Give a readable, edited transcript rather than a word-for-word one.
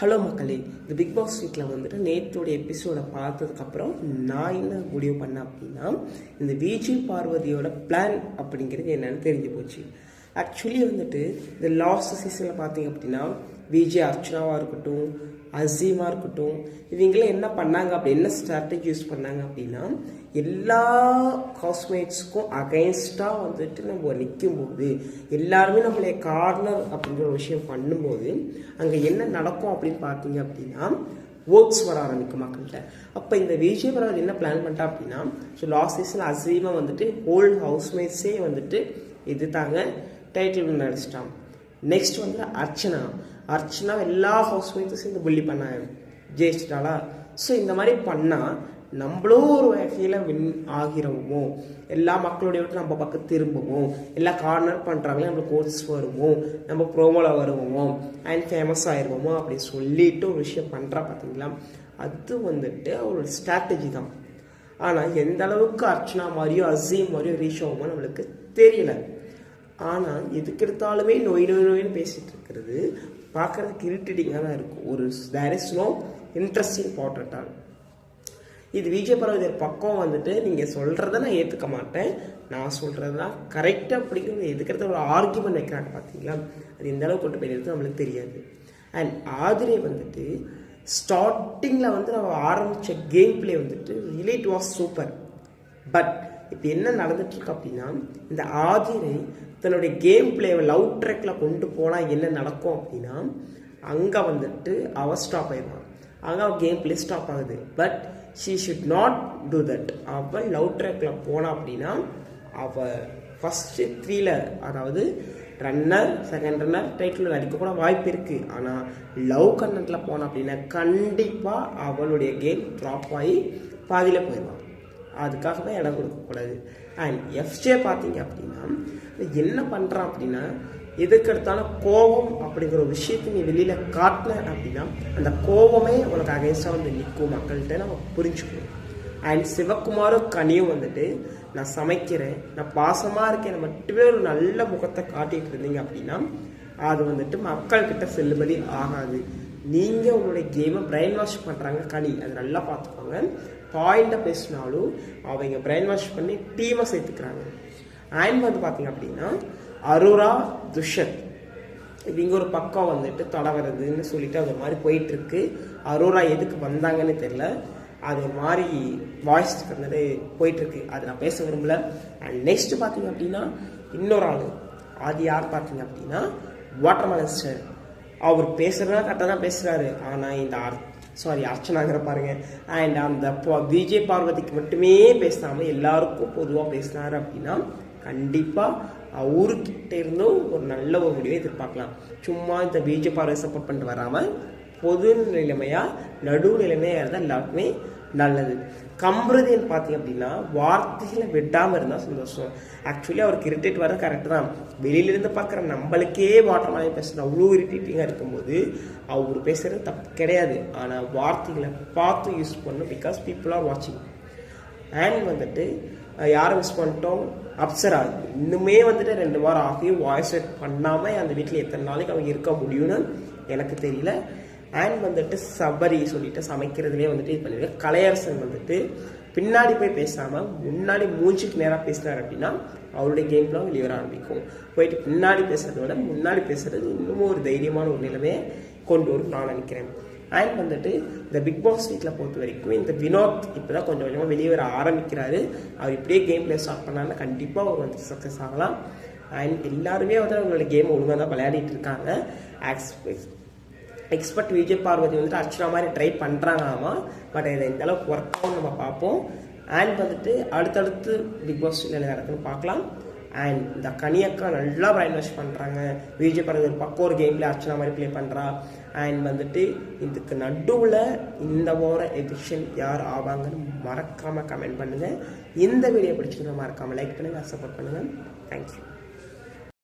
Hello மக்களே, இந்த big pass வீட்டில் வந்துட்டு நேற்றோடைய எபிசோடை பார்த்ததுக்கப்புறம் நான் என்ன முடிவு பண்ணேன் அப்படின்னா, இந்த விஜய் பார்வதியோட பிளான் அப்படிங்கிறது என்னன்னு தெரிஞ்சு போச்சு. ஆக்சுவலி வந்துட்டு இந்த லாஸ்ட் சீசனில் பார்த்தீங்க அப்படின்னா விஜய் அர்ச்சனாவாக இருக்கட்டும், அசீமாக இருக்கட்டும், இவங்களாம் என்ன பண்ணாங்க அப்படி என்ன ஸ்ட்ராட்டஜி யூஸ் பண்ணாங்க அப்படின்னா, எல்லா ஹவுஸ்மேட்ஸுக்கும் அகைன்ஸ்டாக வந்துட்டு நம்ம நிற்கும்போது எல்லாருமே நம்மளே கார்னர் அப்படிங்கிற ஒரு விஷயம் பண்ணும்போது அங்கே என்ன நடக்கும் அப்படின்னு பார்த்தீங்க அப்படின்னா ஓட்ஸ் வர ஆரம்பிக்கும் மக்கள்கிட்ட. அப்போ இந்த விஜய் பரவாயில்ல என்ன பிளான் பண்ணிட்டா அப்படின்னா, ஸோ லாஸ்ட் சீசன் அசீமாக வந்துட்டு ஹோல் ஹவுஸ்மேட்ஸே வந்துட்டு இது தாங்க டைட்டில் நடிச்சிட்டான். நெக்ஸ்ட் வந்து அர்ச்சனா எல்லா ஹவுஸ்மேட்ஸும் சேர்ந்து புள்ளி பண்ணாங்க, ஜெயிச்சிட்டாளா. ஸோ இந்த மாதிரி பண்ணால் நம்மளும் ஒரு வகையில் வின் ஆகிறோமோ, எல்லா மக்களுடைய விட்டு நம்ம பக்கம் திரும்புவோம், எல்லா கார்னர் பண்ணுறாங்களே நம்மளுக்கு கோட்ஸ் வருவோம், நம்ம ப்ரோமோவில் வருவோமோ அண்ட் ஃபேமஸ் ஆயிடுவோமோ அப்படின்னு சொல்லிட்டு ஒரு விஷயம் பண்ணுறா பார்த்தீங்களா. அது வந்துட்டு அவரோட ஸ்ட்ராட்டஜி தான். ஆனால் எந்த அளவுக்கு அர்ச்சனா மாதிரியோ அசீம் மாதிரியோ ரீச் ஆகுமோ நம்மளுக்கு தெரியல. ஆனால் எதுக்கு எடுத்தாலுமே நோயின்னு பேசிகிட்டு இருக்கிறது பார்க்குறதுக்கு இரிட்டேட்டிங்காக தான் இருக்கும். ஒரு தேர் இஸ் நோ இன்ட்ரெஸ்டிங் பார்ட்டாக. இது விஜய் பார்வதி பக்கம் வந்துட்டு நீங்கள் சொல்கிறத நான் ஏற்றுக்க மாட்டேன், நான் சொல்கிறது தான் கரெக்டாக அப்படிங்கிற எதுக்கிறது ஒரு ஆர்கியூமெண்ட் வைக்கிறாங்க பார்த்தீங்களா. அது எந்த அளவுக்கு கொண்டு போயிருக்கு நம்மளுக்கு தெரியாது. அண்ட் ஆதிரை வந்துட்டு ஸ்டார்டிங்கில் வந்து நம்ம ஆரம்பித்த கேம் பிளே வந்துட்டு really it was super. But இப்போ என்ன நடந்துட்டுருக்கு அப்படின்னா, இந்த ஆதிரை தன்னுடைய கேம் பிளேவை லவ் ட்ராக்ல கொண்டு போனால் என்ன நடக்கும் அப்படின்னா, அங்கே வந்துட்டு அவள் ஸ்டாப் ஆயிடுவான், அங்கே அவள் கேம் பிளே ஸ்டாப் ஆகுது. But she should not do that. அவள் லவ் ட்ராக்ல போனா அப்படின்னா அவள் ஃபஸ்ட்டு 3ல அதாவது ரன்னர், செகண்ட் ரன்னர், டைட்டில் அடிக்க கூட வாய்ப்பு இருக்குது. ஆனால் லவ் கண்டென்ட்டில் போனா அப்படின்னா கண்டிப்பாக அவளுடைய கேம் ட்ராப் ஆகி பாதியில் போயிடுவான். அதுக்காக தான் இடம் கொடுக்கக்கூடாது. அண்ட் எஃப்ஜே பார்த்தீங்க அப்படின்னா என்ன பண்ணுறான் அப்படின்னா, எதுக்கெடுத்தான கோபம் அப்படிங்கிற ஒரு விஷயத்தை நீ வெளியில் காட்டின அப்படின்னா அந்த கோபமே உனக்கு அகைன்ஸ்டாக வந்து நிற்கும் மக்கள்கிட்ட நம்ம புரிஞ்சுக்கணும். அண்ட் சிவகுமாரும் கனியும் வந்துட்டு நான் சமைக்கிறேன், நான் பாசமாக இருக்கேன் மட்டுமே ஒரு நல்ல முகத்தை காட்டிகிட்டு இருந்தீங்க அப்படின்னா அது வந்துட்டு மக்கள்கிட்ட செல்லுபடி ஆகாது. நீங்கள் உங்களுடைய கேமை பிரெயின் வாஷ் பண்ணுறாங்க கனி, அது நல்லா பார்த்துக்கோங்க. பாயிண்ட்டை பேசினாலும் அவங்க பிரெயின் வாஷ் பண்ணி டீமை சேர்த்துக்கிறாங்க. அண்ட் வந்து பார்த்தீங்க அப்படின்னா அரோரா, துஷத் இவங்க ஒரு பக்கம் வந்துட்டு தொடர்றதுன்னு சொல்லிட்டு அது மாதிரி போயிட்டுருக்கு. அரோரா எதுக்கு வந்தாங்கன்னு தெரியல, அது ஒரு மாதிரி வாய்ஸ் வந்துட்டு போயிட்டுருக்கு, அது நான் பேச விரும்பல. அண்ட் நெக்ஸ்ட் பார்த்தீங்க அப்படின்னா இன்னொரு ஆள், அது யார் பார்த்தீங்க அப்படின்னா வாட்டர்மெலன் ஸ்டார். அவர் பேசுகிறதா கரெக்டாக தான் பேசுகிறாரு. ஆனால் இந்த அர்ச்சனாங்கிற பாருங்க. அண்ட் அந்த விஜய் பார்வதிக்கு மட்டுமே பேசாமல் எல்லாருக்கும் பொதுவாக பேசினாரு அப்படின்னா கண்டிப்பாக அவருக்கிட்ட இருந்தும் ஒரு நல்ல ஒரு முடிவை எதிர்பார்க்கலாம். சும்மா இந்த விஜய் பார்வதி சப்போர்ட் பண்ணிட்டு வராமல் பொது நிலைமையாக நடு நிலைமையாக இருந்தால் எல்லாருக்குமே நல்லது. கம்ருதீன் பார்த்தீங்க அப்படின்னா வார்த்தைகளை விடாமல் இருந்தால் சந்தோஷம். ஆக்சுவலி அவருக்கு இரிட்டேட் வர கரெக்டு தான். வெளியிலேருந்து பார்க்குற நம்மளுக்கே வாட்டர் மாதிரி பேசுகிற அவ்வளோ இரிட்டேட்டிங்காக இருக்கும்போது அவர் பேசுகிறது தப்பு கிடையாது. ஆனால் வார்த்தைகளை பார்த்து யூஸ் பண்ணணும், பிகாஸ் பீப்புள் ஆர் வாட்சிங். அண்ட் வந்துட்டு யாரை மிஸ் பண்ணிட்டோம், அப்சரா. இன்னுமே வந்துட்டு 2 வாரம் ஆகியும் வாய்ஸ் அவுட் பண்ணாமல் அந்த வீட்டில் எத்தனை நாளைக்கு அவங்க இருக்க முடியும்னு எனக்கு தெரியல. அண்ட் வந்துட்டு சபரி சொல்லிட்டு சமைக்கிறதுலேயே வந்துட்டு இது பண்ணியிருக்கேன். கலையரசன் வந்துட்டு பின்னாடி போய் பேசாமல் முன்னாடி மூஞ்சிக்கு நேராக பேசினார் அப்படின்னா அவருடைய கேம் பிளான் வெளியே வர ஆரம்பிக்கும். போயிட்டு பின்னாடி பேசுறதை விட முன்னாடி பேசுறது இன்னமும் ஒரு தைரியமான ஒரு நிலைமையை கொண்டு வரும் நான் நினைக்கிறேன். அண்ட் வந்துட்டு இந்த பிக் பாஸ் வீட்டில் பொறுத்த வரைக்கும் இந்த வினோத் இப்போ தான் கொஞ்சம் கொஞ்சமாக வெளியே வர ஆரம்பிக்கிறாரு. அவர் இப்படியே கேம் பிளே ஸ்டார்ட் பண்ணாங்கன்னா கண்டிப்பாக அவர் வந்து சக்ஸஸ் ஆகலாம். அண்ட் எல்லாருமே வந்து அவங்களோட கேம் ஒழுங்காக தான் விளையாடிட்டு இருக்காங்க. எக்ஸ்பர்ட் விஜய் பார்வதி வந்துட்டு அர்ச்சனா மாதிரி ட்ரை பண்ணுறாங்களாமா. பட் இதை இந்த அளவுக்கு ஒர்க் ஆகும் நம்ம பார்ப்போம். அண்ட் வந்துட்டு அடுத்தடுத்து பிக் பாஸ் என்ன நடக்குன்னு பார்க்கலாம். அண்ட் இந்த கனியக்கா நல்லா பிரைன் வாஷ் பண்ணுறாங்க. விஜய் பார்வதி ஒரு பக்கம் ஒரு கேம் பிளே அர்ச்சனா மாதிரி ப்ளே பண்ணுறா. அண்ட் வந்துட்டு இதுக்கு நடுவில் இந்த வாரம் எடிஷன் யார் ஆவாங்கன்னு மறக்காமல் கமெண்ட் பண்ணுங்கள். இந்த வீடியோ பிடிச்சிருந்தா மறக்காமல் லைக் பண்ணுங்கள், சப்போர்ட் பண்ணுங்கள். தேங்க்யூ.